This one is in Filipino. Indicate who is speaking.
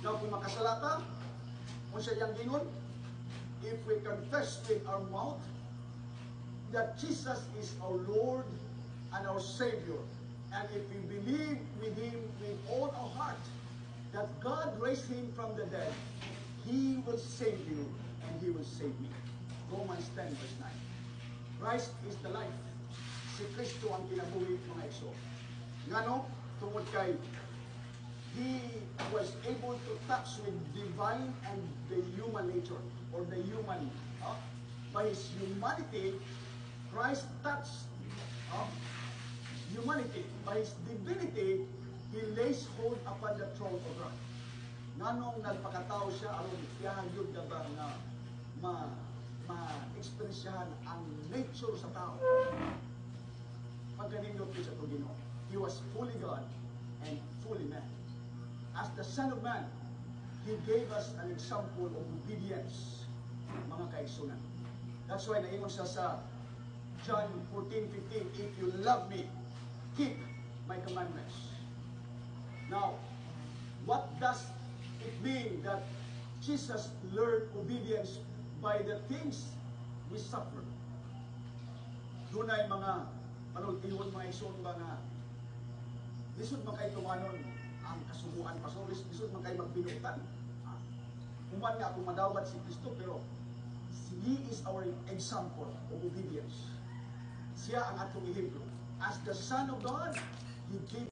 Speaker 1: Now, kung makasalata, kung siya yung gingon, if we confess with our mouth that Jesus is our Lord and our Savior, and if we believe with Him with all our heart that God raised Him from the dead, He will save you and He will save me. Romans 10 verse 9. Christ is the life. Si Kristo ang kinabuhi, mga igsoon. Ngano? Tungod kay He was able to touch with divine and the human nature, or the human. By His humanity, Christ touched humanity. By His divinity, He lays hold upon the throne of God. Nganong nagpakatao siya, aron ihagyod na ba na ma-experiensyahan ang nature sa tao. Pagkanindot ko sa Ginoo, He was fully God and fully man. As the Son of Man, He gave us an example of obedience, mga kaigsunan. That's why naingon siya sa John 14:15, if you love me, keep my commandments. Now, what does it mean that Jesus learned obedience by the things we suffer? Dunay mga panultihon, mga igsoon ba nga lisod man kay tumanon ang kasubuan pastor, lisod man kay magbinutan. Human nga kung madawat si Kristo, pero He is our example of obedience. Siya ang atong ehemplo. As the Son of God, He gave